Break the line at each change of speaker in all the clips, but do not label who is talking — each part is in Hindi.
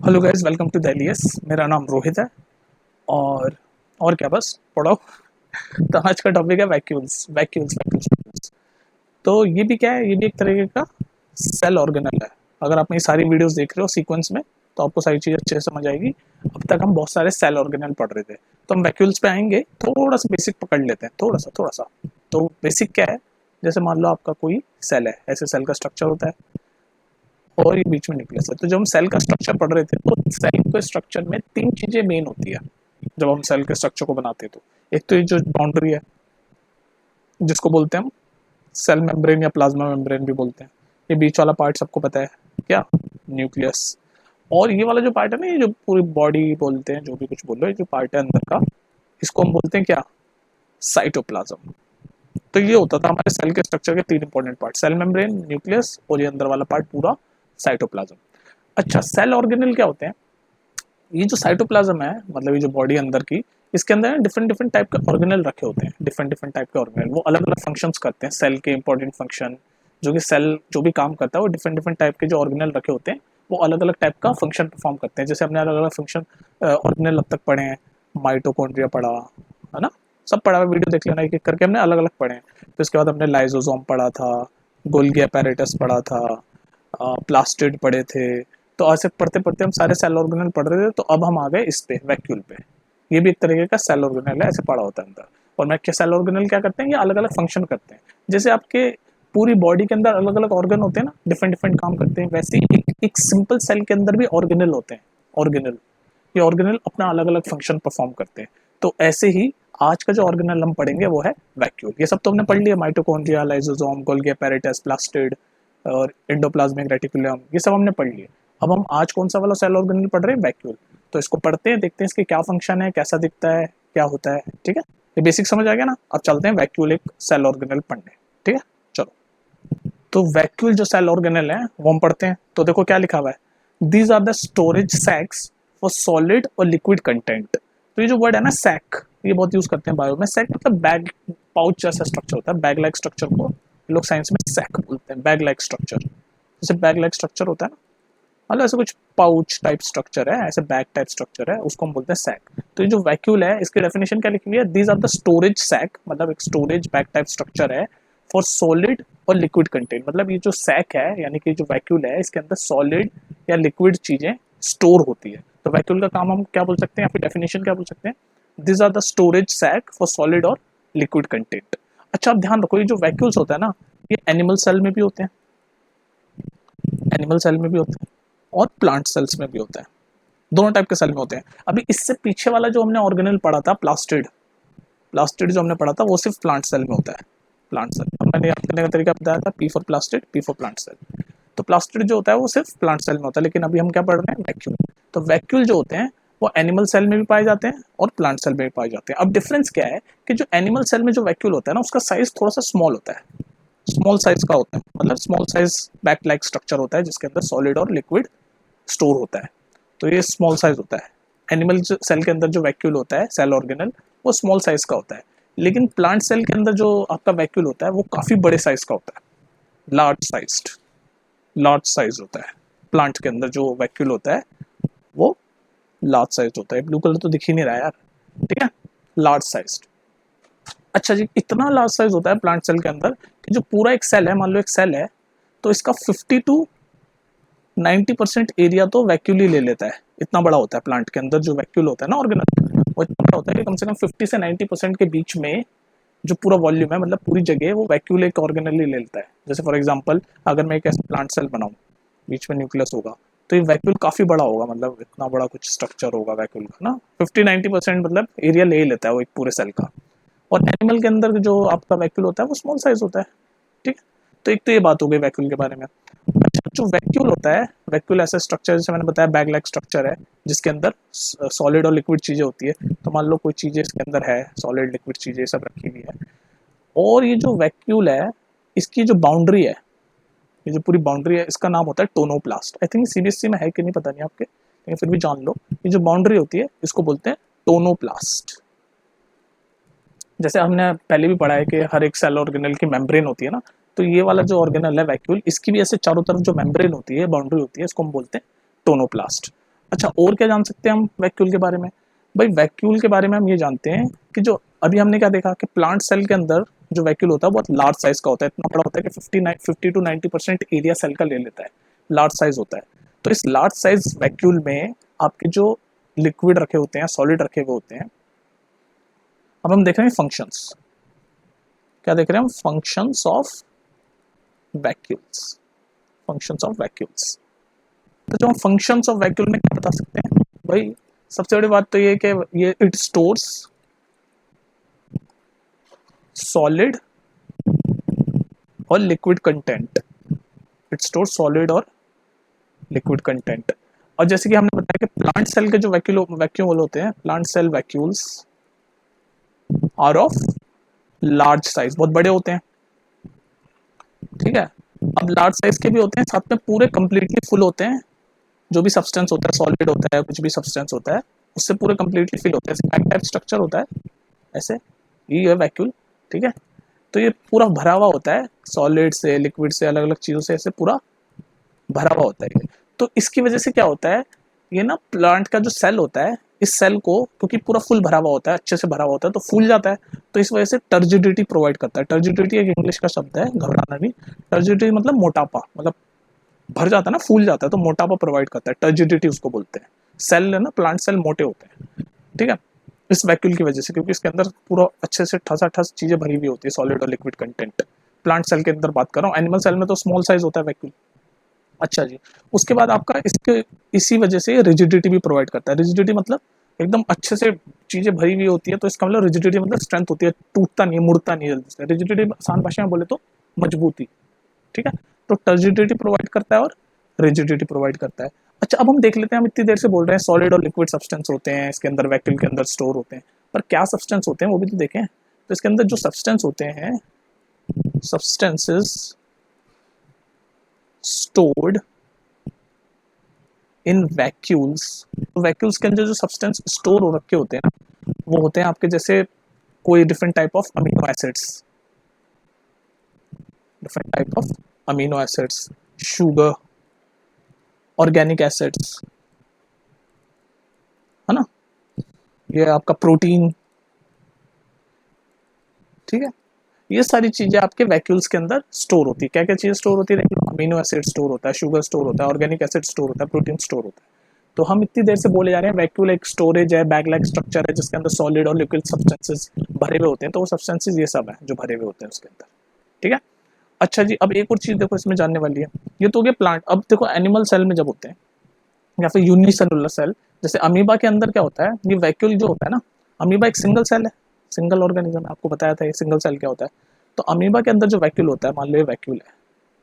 Hello guys, welcome to the Elias. मेरा नाम रोहित है और क्या, बस पढ़ो। तो आज का टॉपिक है वैक्यूल्स वैक्यूल्स वैक्यूल्स। तो ये भी क्या है, ये भी एक तरीके का सेल ऑर्गेनल है। अगर आप मेरी सारी वीडियोस देख रहे हो सीक्वेंस में तो आपको सारी चीज़ अच्छे से समझ आएगी। अब तक हम बहुत सारे सेल ऑर्गेनल पढ़ रहे थे, तो हम वैक्यूल्स पे आएंगे। थोड़ा सा बेसिक पकड़ लेते हैं, थोड़ा सा। तो बेसिक क्या है, जैसे मान लो आपका कोई सेल है, ऐसे सेल का स्ट्रक्चर होता है और ये बीच में न्यूक्लियस है। तो जब हम सेल का स्ट्रक्चर पढ़ रहे थे तो सेल के स्ट्रक्चर में तीन चीजें मेन होती है जब हम सेल के स्ट्रक्चर को बनाते हैं। तो एक तो ये जो बाउंड्री है, जिसको बोलते हैं हम सेल मेम्ब्रेन या प्लाज्मा मेम्ब्रेन भी बोलते हैं। ये बीच वाला पार्ट सबको पता है क्या, न्यूक्लियस। और ये वाला जो पार्ट है ना, ये जो पूरी बॉडी बोलते हैं, जो भी कुछ बोल लो, ये जो पार्ट है अंदर का, इसको हम बोलते हैं क्या, साइटोप्लाज्म। तो ये होता था हमारे सेल के स्ट्रक्चर के तीन important part, cell membrane, nucleus और ये अंदर वाला पार्ट पूरा साइटोप्लाज्म। अच्छा, सेल ऑर्गेनल क्या होते हैं? ये जो साइटोप्लाज्म है, मतलब ये जो बॉडी अंदर की, इसके अंदर डिफरेंट डिफरेंट टाइप के ऑर्गेनल रखे होते हैं। डिफरेंट डिफरेंट टाइप के ऑर्गेनल, वो अलग अलग फंक्शंस करते हैं। सेल के इंपॉर्टेंट फंक्शन, जो कि सेल जो भी काम करता है, वो डिफरेंट डिफरेंट टाइप के जो ऑर्गेनल रखे होते हैं, वो अलग अलग टाइप का फंक्शन परफॉर्म करते हैं। जैसे हमने अलग अलग फंक्शन ऑर्गेनल अब तक पढ़े हैं। माइटोकॉन्ड्रिया पढ़ा है ना, सब पढ़ा हुआ, वीडियो देख लेना, एक एक करके हमने अलग अलग पढ़े हैं। फिर उसके बाद हमने लाइजोसोम पढ़ा था, गोल्गी अपैरेटस पढ़ा था, प्लास्टिड पढ़े थे। तो ऐसे पढ़ते पढ़ते हम सारे सेल ऑर्गेनल पढ़ रहे थे। तो अब हम आ गए इस पे, वैक्यूल पे। ये भी एक तरीके का सेल ऑर्गेनल है, ऐसे पढ़ा होता है अंदर। और मैं क्या, सेल ऑर्गेनल क्या करते हैं, ये अलग अलग फंक्शन करते हैं। जैसे आपके पूरी बॉडी के अंदर अलग अलग ऑर्गन होते हैं ना, डिफरेंट डिफरेंट काम करते हैं, वैसे ही एक सिंपल सेल के अंदर भी ऑर्गेनल होते हैं। ऑर्गेनल, ये ऑर्गेनल अपना अलग अलग फंक्शन परफॉर्म करते हैं। तो ऐसे ही आज का जो ऑर्गेनल हम पढ़ेंगे वो है वैक्यूल। ये सब तो हमने पढ़ लिया, mitochondria, lysosome, Golgi apparatus, plastid और एंडोप्लाज्मिक रेटिकुलम, ये सब हमने पढ़ लिए। अब हम आज कौन सा वाला सेल ऑर्गेनल पढ़ रहे हैं, वैक्यूल। तो इसको पढ़ते हैं, देखते हैं इसके क्या फंक्शन है, कैसा दिखता है, क्या होता है। ठीक है, ये बेसिक समझ आ गया ना। अब चलते हैं वैक्यूल एक सेल ऑर्गेनल पढ़ने। ठीक है, चलो। तो वैक्यूल जो सेल ऑर्गेनल है वो हम पढ़ते हैं। तो देखो क्या लिखा हुआ है, these are the storage sacks for solid और लिक्विड कंटेंट। तो ये जो वर्ड है ना, सैक, ये बहुत यूज करते हैं बायो में। सैक मतलब बैग, पाउच जैसा स्ट्रक्चर होता है। बैग लाइक स्ट्रक्चर को लोग साइंस में सैक बोलते हैं, बैग लाइक स्ट्रक्चर। जैसे बैग लाइक स्ट्रक्चर होता है ना, मतलब ऐसे कुछ पाउच टाइप स्ट्रक्चर है, ऐसे बैग टाइप स्ट्रक्चर है, उसको हम बोलते हैं सैक। तो ये जो वैक्यूल है, इसकी डेफिनेशन क्या लिखी हुई है, these are the storage sac, मतलब एक स्टोरेज बैग टाइप स्ट्रक्चर है फॉर सॉलिड और लिक्विड कंटेंट। मतलब ये जो सैक है, यानी कि जो वैक्यूल है, इसके अंदर सॉलिड या लिक्विड चीजें स्टोर होती है। तो वैक्यूल का काम हम क्या बोल सकते हैं, या फिर डेफिनेशन क्या बोल सकते हैं, this are the storage sac for solid और लिक्विड कंटेंट। अच्छा, आप ध्यान रखो, ये जो वैक्यूल्स होता है ना, ये एनिमल सेल में भी होते हैं, एनिमल सेल में भी होते हैं और प्लांट सेल्स में भी होता है। दोनों टाइप के सेल में होते हैं। अभी इससे पीछे वाला जो हमने ऑर्गेनल पढ़ा था, प्लास्टिड, प्लास्टिड जो हमने पढ़ा था, वो सिर्फ प्लांट सेल में होता है। प्लांट सेल, अब मैंने याद करने का तरीका बताया था, P for plastid, P for plant cell. तो प्लास्टिड जो होता है वो सिर्फ प्लांट सेल में होता है, लेकिन अभी हम क्या पढ़ रहे हैं, वैक्यूल। तो वैक्यूल जो होते हैं वो एनिमल सेल में भी पाए जाते हैं और प्लांट सेल में भी पाए जाते हैं। अब डिफरेंस क्या है कि जो एनिमल सेल में जो वैक्यूल होता है ना, उसका साइज थोड़ा सा स्मॉल होता है, स्मॉल साइज का होता है। मतलब small size bag like structure होता है, जिसके अंदर सॉलिड और लिक्विड स्टोर होता है। तो ये स्मॉल साइज होता है। एनिमल सेल के अंदर जो वैक्यूल होता है, सेल ऑर्गेनल, वो स्मॉल साइज का होता है। लेकिन प्लांट सेल के अंदर जो आपका वैक्यूल होता है, वो काफी बड़े साइज का होता है, लार्ज साइज्ड, लार्ज साइज होता है। प्लांट के अंदर जो वैक्यूल होता है वो लार्ज साइज होता है। ब्लू कलर तो दिख ही नहीं रहा यार, ठीक है, लार्ज साइज्ड। अच्छा जी, इतना लार्ज साइज होता है प्लांट सेल के अंदर कि जो पूरा एक सेल है, मान लो एक सेल है, तो इसका 50 टू 90% एरिया तो वैक्यूल ही ले लेता है। इतना बड़ा होता है प्लांट के अंदर जो वैक्यूल होता है ना, ऑर्गेनल, वो इतना बड़ा होता है कि कम से कम 50 से 90% के बीच में जो पूरा वॉल्यूम है, मतलब पूरी जगह, वो वैक्यूल एक ऑर्गेनल ही ले लेता है। जैसे फॉर एग्जांपल, अगर मैं एक ऐसा प्लांट सेल बनाऊं, बीच में न्यूक्लियस होगा, तो ये वैक्यूल काफी बड़ा होगा, मतलब इतना बड़ा कुछ स्ट्रक्चर होगा वैक्यूल का ना, 50-90% मतलब एरिया ले ही लेता है वो एक पूरे सेल का। और एनिमल के अंदर जो आपका वैक्यूल होता है वो स्मॉल साइज होता है। ठीक है, तो एक तो ये बात हो गई वैक्यूल के बारे में। अच्छा, जो वैक्यूल होता है, वैक्यूल ऐसा स्ट्रक्चर, जैसे मैंने बताया, बैग लाइक स्ट्रक्चर है, जिसके अंदर सॉलिड और लिक्विड चीजें होती है। तो मान लो कोई चीजें इसके अंदर है, सॉलिड लिक्विड चीजें सब रखी हुई है। और ये जो वैक्यूल है, इसकी जो बाउंड्री है, ये जो पूरी बाउंड्री है, इसका नाम होता है टोनोप्लास्ट। आई थिंक सीबीएसई में है कि नहीं पता नहीं आपके, लेकिन फिर भी जान लो, ये जो बाउंड्री होती है इसको बोलते हैं टोनोप्लास्ट। जैसे हमने पहले भी पढ़ा है कि हर एक सेल ऑर्गेनल की मेम्ब्रेन होती है ना, तो ये वाला जो ऑर्गेनल है वैक्यूल, इसकी भी ऐसे चारों तरफ जो मेम्ब्रेन होती है, बाउंड्री होती है, इसको हम बोलते हैं टोनोप्लास्ट। अच्छा, और क्या जान सकते हैं हम वैक्यूल के बारे में? भाई वैक्यूल के बारे में हम ये जानते हैं कि जो अभी हमने क्या देखा कि प्लांट सेल के अंदर जो वैक्यूल होता है बहुत लार्ज साइज का होता है, इतना बड़ा होता है कि 50 टू 90% एरिया सेल का ले लेता है, लार्ज साइज होता है। तो इस लार्ज साइज वैक्यूल में आपके जो लिक्विड रखे होते हैं, सॉलिड रखे हुए होते हैं। अब हम देख रहे हैं फंक्शंस, क्या देख रहे हैं हम? Functions of vacuoles, functions of vacuoles. तो जो हम फंक्शंस ऑफ वैक्यूल में क्या बता सकते हैं भाई? सबसे बड़ी बात तो ये कि ये इट स्टोर्स सॉलिड और liquid content, it store solid और लिक्विड कंटेंट। और जैसे कि हमने बताया कि प्लांट सेल के जो वैक्यूल होते हैं, plant cell vacuoles are of large size, बहुत बड़े होते हैं, ठीक है। अब लार्ज साइज के भी होते हैं, साथ में पूरे कंप्लीटली फुल होते हैं, जो भी सब्सटेंस होता है, सॉलिड होता है, कुछ भी सब्सटेंस होता है, उससे पूरे कंप्लीटली फिल होते हैं, टाइप स्ट्रक्चर होता है ऐसे, ये है वैक्यूल, ठीक है। तो ये पूरा भरा हुआ होता है, सॉलिड से, लिक्विड से, अलग अलग चीज़ों से ऐसे पूरा भरा हुआ होता है ये। तो इसकी वजह से क्या होता है, ये ना प्लांट का जो सेल होता है, इस सेल को क्योंकि पूरा फुल भरा हुआ होता है, अच्छे से भरा हुआ होता है, तो फूल जाता है। तो इस वजह से टर्जिडिटी प्रोवाइड करता है। टर्जिडिटी एक इंग्लिश का शब्द है, घबराना नहीं। टर्जिडिटी मतलब मोटापा, मतलब भर जाता है ना, फूल जाता है, तो मोटापा प्रोवाइड करता है, टर्जिडिटी उसको बोलते हैं। सेल है ना, प्लांट सेल मोटे होते हैं, ठीक है, इस वैक्यूल की वजह से, क्योंकि इसके अंदर पूरा अच्छे से ठस चीजें भरी हुई होती है, सॉलिड और लिक्विड कंटेंट। प्लांट सेल के अंदर बात कर रहा हूँ, एनिमल सेल में तो स्मॉल साइज होता है वैक्यूल। अच्छा जी, उसके बाद आपका इसके इसी वजह से रिजिडिटी भी प्रोवाइड करता है। रिजिडिटी मतलब एकदम अच्छे से चीजें भरी हुई होती है, तो इसका मतलब रिजिडिटी मतलब स्ट्रेंथ होती है, टूटता नहीं है, मुड़ता नहीं है जल्दी से। रिजिडिटी आसान भाषा में बोले तो मजबूती, ठीक है। तो टर्जिडिटी प्रोवाइड करता है और रिजिडिटी प्रोवाइड करता है। अच्छा, अब हम देख लेते हैं, हम इतनी देर से बोल रहे हैं सॉलिड और लिक्विड सब्सटेंस होते हैं इसके अंदर, वैक्यूल के अंदर स्टोर होते हैं, पर क्या सब्सटेंस होते हैं वो भी तो देखें। तो इसके अंदर जो सब्सटेंस होते हैं, सब्सटेंसेस स्टोर्ड इन वैक्यूल्स, तो वैक्यूल्स के अंदर जो सब्सटेंस स्टोर हो रखे होते हैं ना, वो होते हैं आपके जैसे कोई different type of amino acids, different type of amino acids, sugar, organic acids, है ना, ये आपका प्रोटीन, ठीक है। ये सारी चीजें आपके वैक्यूल्स के अंदर स्टोर होती है। क्या क्या चीजें स्टोर होती है? अमीनो एसिड स्टोर होता है, शुगर स्टोर होता है, ऑर्गेनिक एसिड स्टोर होता है, प्रोटीन स्टोर होता है। तो हम इतनी देर से बोले जा रहे हैं वैक्यूल एक स्टोरेज है, बैग लाइक स्ट्रक्चर है, जिसके अंदर सॉलिड और लिक्विड सब्सटेंसेस भरे हुए होते हैं। तो वो सब्सटेंसेस ये सब है जो भरे हुए होते हैं उसके अंदर, ठीक है। अच्छा जी, अब एक और चीज देखो इसमें जानने वाली है, ये तो हो गया प्लांट। अब देखो एनिमल सेल में जब होते हैं या फिर यूनिसेलुलर सेल, जैसे अमीबा के अंदर क्या होता है, ये वैक्यूल जो होता है ना, अमीबा एक सिंगल सेल है, सिंगल ऑर्गेनिज्म, आपको बताया था ये सिंगल सेल क्या होता है। तो अमीबा के अंदर जो वैक्यूल होता है, मान लो ये वैक्यूल है,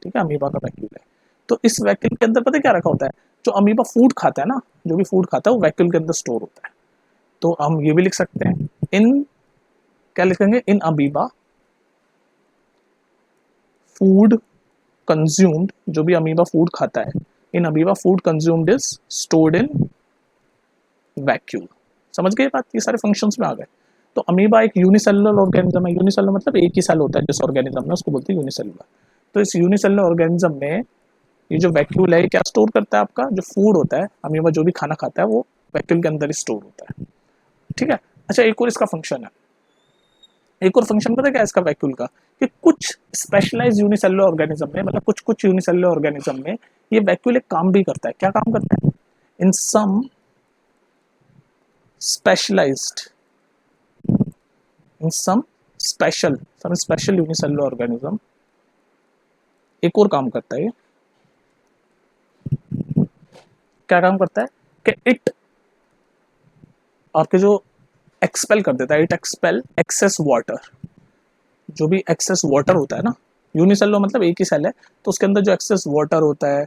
ठीक है, अमीबा का वैक्यूल है। तो इस वैक्यूल के अंदर पता है क्या रखा होता है? जो अमीबा फूड खाता है ना, जो भी फूड खाता है वो वैक्यूल के अंदर स्टोर होता है। तो हम ये भी लिख सकते हैं, इन, क्या लिखेंगे, इन अमीबा फूड कंज्यूम्ड, जो भी अमीबा फूड खाता है, in amoeba food consumed is stored in vacuole. समझ गए बात? ये सारे फंक्शंस में आ गए। तो अमीबा एक यूनिसेलुलर ऑर्गेनिज्म है। यूनिसेलुलर मतलब एक ही सेल होता है जिस ऑर्गेनिज्म में, उसको बोलते हैं यूनिसेलुलर। तो इस यूनिसेलुलर ऑर्गेनिज्म में ये जो वैक्यूल है, ये क्या स्टोर करता है? आपका जो फूड होता है, अमीबा जो भी खाना खाता है, वो वैक्यूल के अंदर ही स्टोर होता है, ठीक है। अच्छा, एक और इसका फंक्शन है, एक और फंक्शन पता है क्या है इसका वैक्यूल का, कि कुछ स्पेशलाइज यूनिसेलुलर ऑर्गेनिज्म में, मतलब कुछ कुछ यूनिसेलुलर ऑर्गेनिज्म में ये वैक्यूल एक काम भी करता है। क्या काम करता है? इन सम स्पेशलाइज्ड, इन सम स्पेशल यूनिसेलुलर ऑर्गेनिज्म एक और काम करता है। ये क्या काम करता है कि इट आपके जो एक्सपेल कर देता है, इट एक्सपेल एक्सेस वाटर, जो भी एक्सेस वाटर होता है ना, यूनिसेलुलर मतलब एक ही सेल है, तो उसके अंदर जो एक्सेस वाटर होता है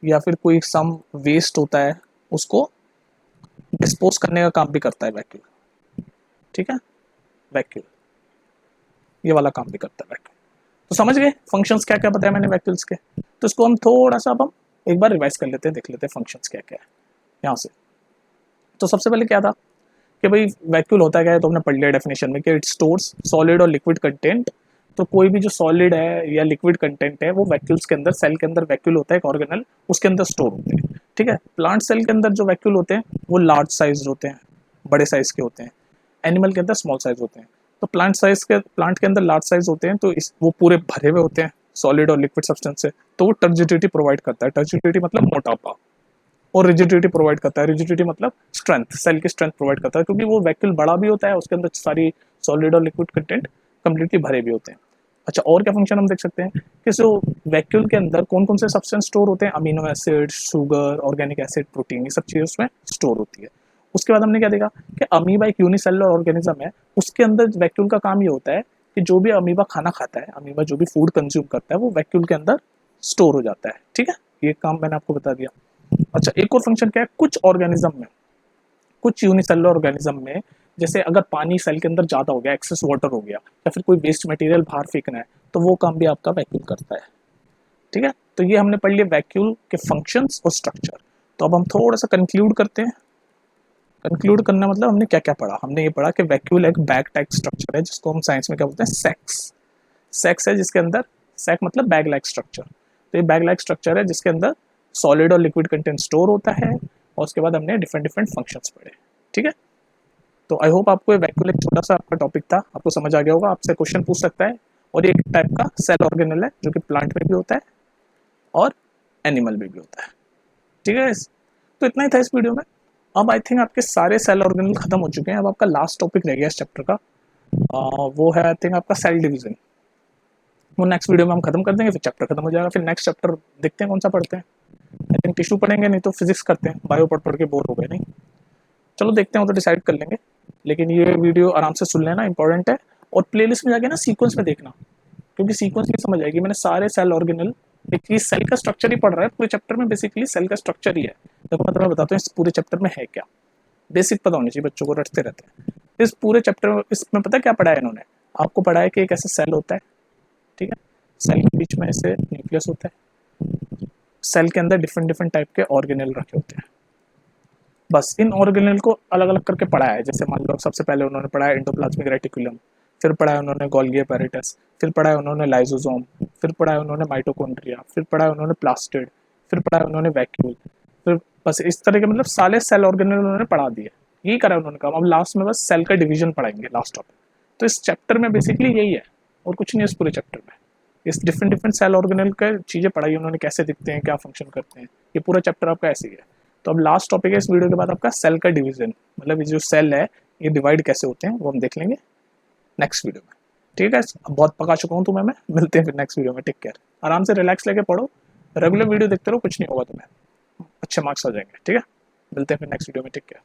या फिर कोई सम वेस्ट होता है, उसको डिस्पोज करने का काम भी करता है वैक्यूल, ठीक है। वैक्यूल ये वाला काम भी करता है वैक्यूल। तो समझ गए फंक्शंस क्या क्या बताया मैंने वैक्यूल्स के। तो इसको हम थोड़ा सा अब हम एक बार रिवाइज कर लेते हैं, देख लेते हैं फंक्शंस क्या क्या है यहाँ से। तो सबसे पहले क्या था कि भाई वैक्यूल होता क्या है, तो हमने पढ़ लिया डेफिनेशन में कि इट स्टोर्स सॉलिड और लिक्विड कंटेंट। तो कोई भी जो सॉलिड है या लिक्विड कंटेंट है वो वैक्यूल्स के अंदर, सेल के अंदर वैक्यूल होता है एक ऑर्गेनल, उसके अंदर स्टोर होते हैं, ठीक है। प्लांट सेल के अंदर जो वैक्यूल होते हैं वो लार्ज साइज होते हैं, बड़े साइज के होते हैं। एनिमल के अंदर स्मॉल साइज होते हैं। तो प्लांट के अंदर लार्ज साइज होते हैं, तो वो पूरे भरे हुए होते हैं सॉलिड और लिक्विड सब्सटेंस से, तो वो टर्जिडिटी प्रोवाइड करता है। टर्जिडिटी मतलब मोटापा, और रिजिडिटी प्रोवाइड करता है। रिजिडिटी मतलब स्ट्रेंथ, सेल की स्ट्रेंथ प्रोवाइड करता है, क्योंकि वो वैक्यूल बड़ा भी होता है, उसके अंदर सारी सॉलिड और लिक्विड कंटेंट कंप्लीटली भरे भी होते हैं। अच्छा, और क्या फंक्शन हम देख सकते हैं कि जो वैक्यूल के अंदर कौन कौन से सब्सटेंस स्टोर होते हैं, amino acid, sugar, organic acid, protein, ये सब चीजें उसमें स्टोर होती है। उसके बाद हमने क्या देखा कि अमीबा एक यूनिसेलुलर ऑर्गेनिज्म है। उसके अंदर वैक्यूल का काम ये होता है कि जो भी अमीबा खाना खाता है, अमीबा जो भी फूड कंज्यूम करता है, वो वैक्यूल के अंदर स्टोर हो जाता है। ठीक है, ये काम मैंने आपको बता दिया। अच्छा, एक और फंक्शन क्या है, कुछ ऑर्गेनिज्म में, कुछ यूनिसेलुलर ऑर्गेनिज्म में, जैसे अगर पानी सेल के अंदर ज्यादा हो गया, एक्सेस वाटर हो गया, या फिर कोई वेस्ट मटेरियल बाहर फेंकना है, तो वो काम भी आपका वैक्यूल करता है। ठीक है, तो ये हमने पढ़ लिया वैक्यूल के फंक्शंस और स्ट्रक्चर। तो अब हम थोड़ा सा कंक्लूड करते हैं। कंक्लूड करना मतलब हमने क्या क्या पढ़ा। हमने ये पढ़ा कि वैक्यूल एक बैग टाइप स्ट्रक्चर है, जिसको हम साइंस में क्या बोलते हैं, सेक्स। सेक्स है जिसके अंदर, सेक मतलब बैग लाइक स्ट्रक्चर, तो ये बैग लाइक स्ट्रक्चर है जिसके अंदर सॉलिड और लिक्विड कंटेंट स्टोर होता है। और उसके बाद हमने डिफरेंट डिफरेंट फंक्शंस पढ़े। ठीक है, तो आई होप आपको वैक्यूल एक छोटा सा आपका टॉपिक था, आपको समझ आ गया होगा। आपसे क्वेश्चन पूछ सकता है, और ये एक टाइप का सेल ऑर्गेनल है जो कि प्लांट में भी होता है और एनिमल में भी होता है। ठीक है, तो इतना ही था इस वीडियो में। अब आई थिंक आपके सारे सेल ऑर्गेनल खत्म हो चुके हैं। अब आपका लास्ट टॉपिक रह गया इस चैप्टर का, वो है आई थिंक आपका सेल डिवीजन। वो नेक्स्ट वीडियो में हम खत्म कर देंगे, फिर चैप्टर खत्म हो जाएगा। फिर नेक्स्ट चैप्टर देखते हैं कौन सा पढ़ते हैं। आई थिंक टिश्यू पढ़ेंगे, नहीं तो फिजिक्स करते हैं, बायो पढ़ के बोर हो गए। नहीं, चलो देखते हैं, वो तो डिसाइड कर लेंगे। लेकिन ये वीडियो आराम से सुन लेना, इंपॉर्टेंट है। और प्लेलिस्ट में जाके ना सीक्वेंस में देखना, क्योंकि सीक्वेंस में समझ आएगी। मैंने सारे सेल ऑर्गेनल, एक सेल का स्ट्रक्चर ही पढ़ रहा है पूरे चैप्टर में, बेसिकली सेल का स्ट्रक्चर ही है। देखो मैं तुम्हें बताता हूँ इस पूरे चैप्टर में है क्या। बेसिक पता होनी चाहिए, बच्चों को रटते रहते हैं। इस पूरे चैप्टर में, इसमें पता क्या पढ़ा है इन्होंने, आपको पढ़ा है कि एक ऐसा सेल होता है। ठीक है, सेल के बीच में ऐसे न्यूक्लियस होता है, सेल के अंदर डिफरेंट डिफरेंट टाइप के ऑर्गेनल रखे होते हैं। बस इन ऑर्गेनल को अलग अलग करके पढ़ाया है। जैसे मान लो सबसे पहले उन्होंने पढ़ाया एंडोप्लाज्मिक रेटिकुलम, फिर पढ़ाया उन्होंने गोल्गी अपैरेटस, फिर पढ़ाया उन्होंने लाइसोसोम, फिर पढ़ाया उन्होंने माइटोकॉन्ड्रिया, फिर पढ़ाया उन्होंने प्लास्टिड, फिर पढ़ाया उन्होंने वैक्यूल। फिर बस इस तरह के मतलब सारे सेल ऑर्गेनल उन्होंने पढ़ा दिए। यही करा उन्होंने काम। अब लास्ट में बस सेल का डिवीजन पढ़ाएंगे, लास्ट टॉपिक। तो इस चैप्टर में बेसिकली यही है, और कुछ नहीं है इस पूरे चैप्टर में। इस डिफरेंट डिफरेंट सेल ऑर्गेनल का चीज़ें पढ़ाई उन्होंने, कैसे दिखते हैं, क्या फंक्शन करते हैं। ये पूरा चैप्टर आपका ऐसे ही है। तो अब लास्ट टॉपिक है इस वीडियो के बाद आपका सेल का डिवीजन, मतलब ये जो सेल है ये डिवाइड कैसे होते हैं, वो हम देख लेंगे नेक्स्ट वीडियो में। ठीक है, अब बहुत पका चुका हूँ तुम्हें मैं। मिलते हैं फिर नेक्स्ट वीडियो में। टेक केयर, आराम से रिलैक्स लेके पढ़ो, रेगुलर वीडियो देखते रहो, कुछ नहीं होगा तुम्हें, अच्छे मार्क्स आ जाएंगे। ठीक है, मिलते हैं फिर नेक्स्ट वीडियो में। Take care.